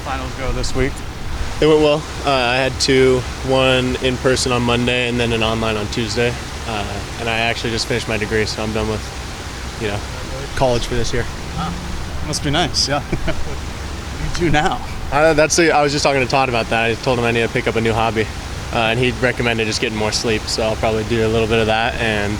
finals go this week? It went well. I had two, one in person on Monday and then an online on Tuesday. And I actually just finished my degree, so I'm done with, college for this year. Wow. Must be nice, yeah. What do you do now? I was just talking to Todd about that. I told him I need to pick up a new hobby. And he recommended just getting more sleep, so I'll probably do a little bit of that and,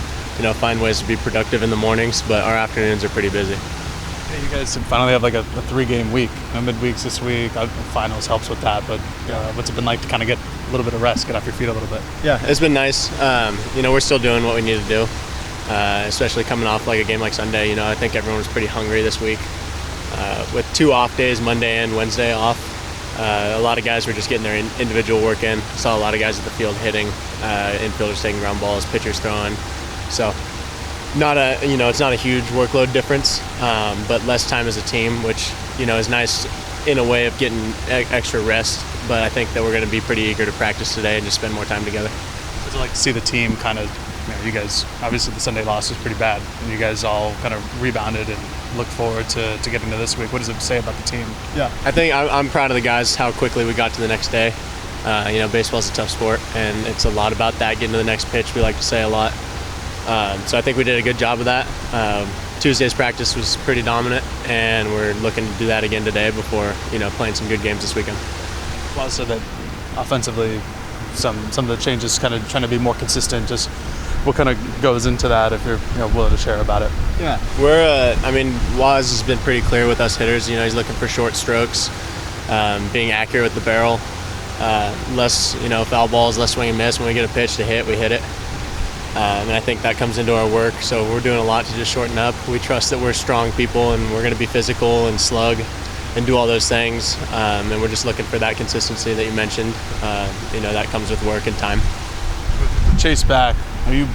find ways to be productive in the mornings, but our afternoons are pretty busy. Yeah, you guys finally have like a 3-game week. Midweeks this week, finals helps with that, but what's it been like to kind of get a little bit of rest, get off your feet a little bit? Yeah, it's been nice. We're still doing what we need to do, especially coming off like a game like Sunday. I think everyone was pretty hungry this week. With 2 off days, Monday and Wednesday off, a lot of guys were just getting their individual work in. I saw a lot of guys at the field hitting, infielders taking ground balls, pitchers throwing. So it's not a huge workload difference, but less time as a team, which, is nice in a way of getting extra rest. But I think that we're going to be pretty eager to practice today and just spend more time together. I'd like to see the team kind of, you guys, obviously the Sunday loss was pretty bad, and you guys all kind of rebounded and look forward to getting to this week. What does it say about the team? Yeah, I think I'm proud of the guys, how quickly we got to the next day. Baseball's a tough sport, and it's a lot about that, getting to the next pitch, we like to say a lot. So I think we did a good job of that. Tuesday's practice was pretty dominant, and we're looking to do that again today before, playing some good games this weekend. Well, so that offensively, some of the changes kind of trying to be more consistent, just what kind of goes into that if you're willing to share about it? Yeah, Waz has been pretty clear with us hitters. He's looking for short strokes, being accurate with the barrel, less, foul balls, less swing and miss. When we get a pitch to hit, we hit it. And I think that comes into our work, so we're doing a lot to just shorten up. We trust that we're strong people and we're going to be physical and slug and do all those things, and we're just looking for that consistency that you mentioned. That comes with work and time. Chase back, are you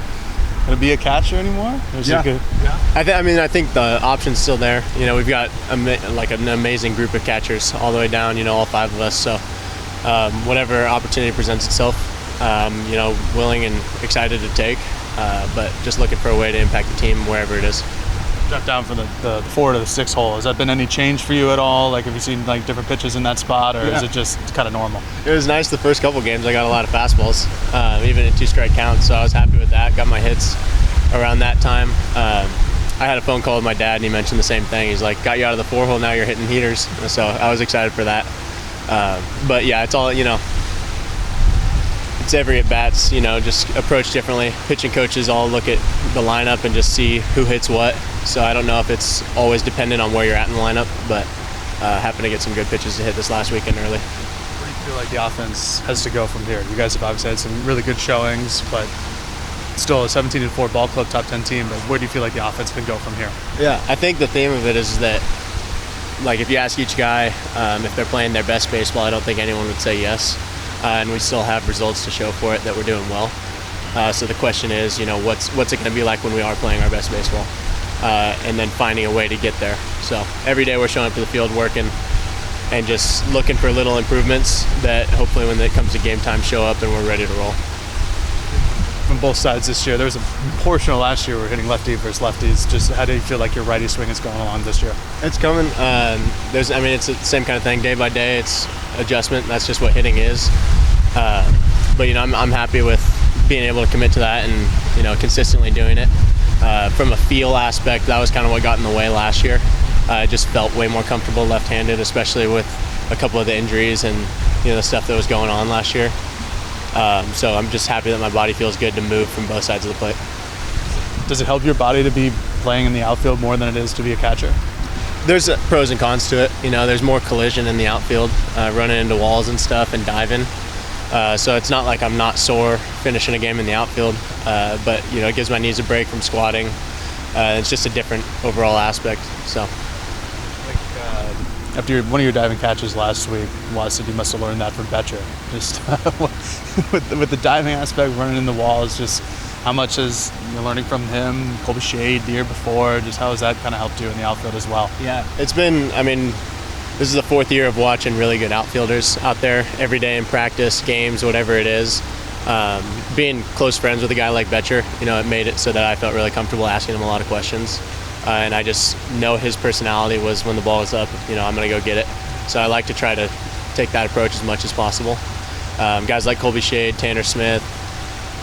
going to be a catcher anymore? I think the option's still there. We've got an amazing group of catchers all the way down, all 5 of us, so whatever opportunity presents itself, willing and excited to take, but just looking for a way to impact the team wherever it is. Drop down from the 4 to the 6 hole. Has that been any change for you at all? Like, have you seen different pitches in that spot, or is it just kind of normal? It was nice the first couple games. I got a lot of fastballs, even in 2-strike counts, so I was happy with that. Got my hits around that time. I had a phone call with my dad, and he mentioned the same thing. He's like, got you out of the 4 hole, now you're hitting heaters. So I was excited for that. But yeah, it's all, it's every at-bats, just approach differently. Pitching coaches all look at the lineup and just see who hits what. So I don't know if it's always dependent on where you're at in the lineup, but happened to get some good pitches to hit this last weekend early. Where do you feel like the offense has to go from here? You guys have obviously had some really good showings, but still a 17-4 ball club top 10 team, but where do you feel like the offense can go from here? Yeah, I think the theme of it is that, if you ask each guy if they're playing their best baseball, I don't think anyone would say yes. And we still have results to show for it that we're doing well. So the question is, what's it going to be like when we are playing our best baseball? And then finding a way to get there. So every day we're showing up to the field working and just looking for little improvements that hopefully when it comes to game time show up and we're ready to roll. From both sides this year, there was a portion of last year where we're hitting lefty versus lefties. Just how do you feel like your righty swing is going along this year? It's coming. It's the same kind of thing. Day by day, it's adjustment. That's just what hitting is. But I'm happy with being able to commit to that and consistently doing it. From a feel aspect, that was kind of what got in the way last year. I just felt way more comfortable left-handed, especially with a couple of the injuries and the stuff that was going on last year. So I'm just happy that my body feels good to move from both sides of the plate. Does it help your body to be playing in the outfield more than it is to be a catcher? There's pros and cons to it. There's more collision in the outfield, running into walls and stuff and diving. So it's not like I'm not sore finishing a game in the outfield, but it gives my knees a break from squatting. It's just a different overall aspect. So. After one of your diving catches last week, Waz said you must have learned that from Betcher. Just with the diving aspect, running in the walls, just how much is learning from him, Colby Shade the year before, just how has that kind of helped you in the outfield as well? Yeah, it's been, this is the 4th year of watching really good outfielders out there every day in practice, games, whatever it is. Being close friends with a guy like Betcher, it made it so that I felt really comfortable asking him a lot of questions. And I just know his personality was when the ball is up, I'm going to go get it. So I like to try to take that approach as much as possible. Guys like Colby Shade, Tanner Smith,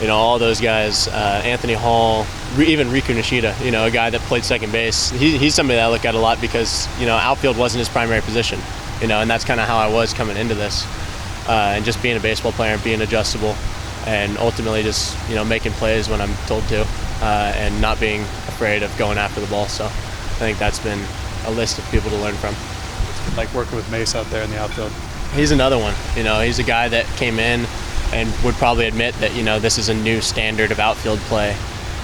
all those guys, Anthony Hall, even Riku Nishida, a guy that played second base. He's somebody that I look at a lot because, outfield wasn't his primary position, and that's kind of how I was coming into this. And just being a baseball player and being adjustable and ultimately just, making plays when I'm told to and not being afraid of going after the ball. So I think that's been a list of people to learn from. Like working with Mace out there in the outfield. He's another one. He's a guy that came in and would probably admit that, this is a new standard of outfield play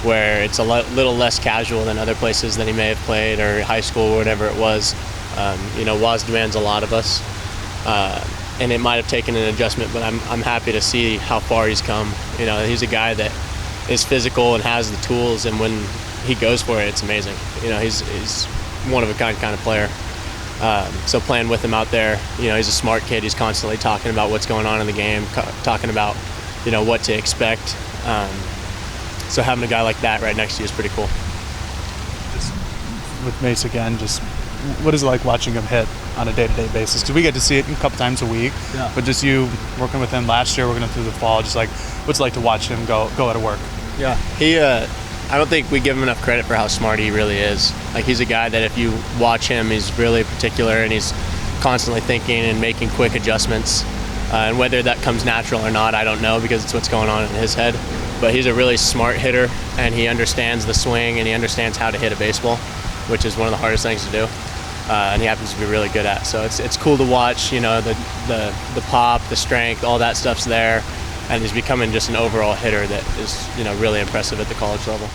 where it's a little less casual than other places that he may have played or high school or whatever it was. Waz demands a lot of us, and it might have taken an adjustment, but I'm happy to see how far he's come. He's a guy that is physical and has the tools, and when he goes for it, it's amazing. He's one of a kind of player. So playing with him out there, he's a smart kid. He's constantly talking about what's going on in the game, talking about, what to expect. So having a guy like that right next to you is pretty cool. Just with Mace again, just what is it like watching him hit on a day-to-day basis? Because we get to see it a couple times a week, but just you working with him last year, working him through the fall, just like what's it like to watch him go out of work? Yeah, I don't think we give him enough credit for how smart he really is. Like, he's a guy that if you watch him, he's really particular and he's constantly thinking and making quick adjustments. And whether that comes natural or not, I don't know, because it's what's going on in his head. But he's a really smart hitter, and he understands the swing and he understands how to hit a baseball, which is one of the hardest things to do. And he happens to be really good at. So it's cool to watch. The pop, the strength, all that stuff's there. And he's becoming just an overall hitter that is, really impressive at the college level.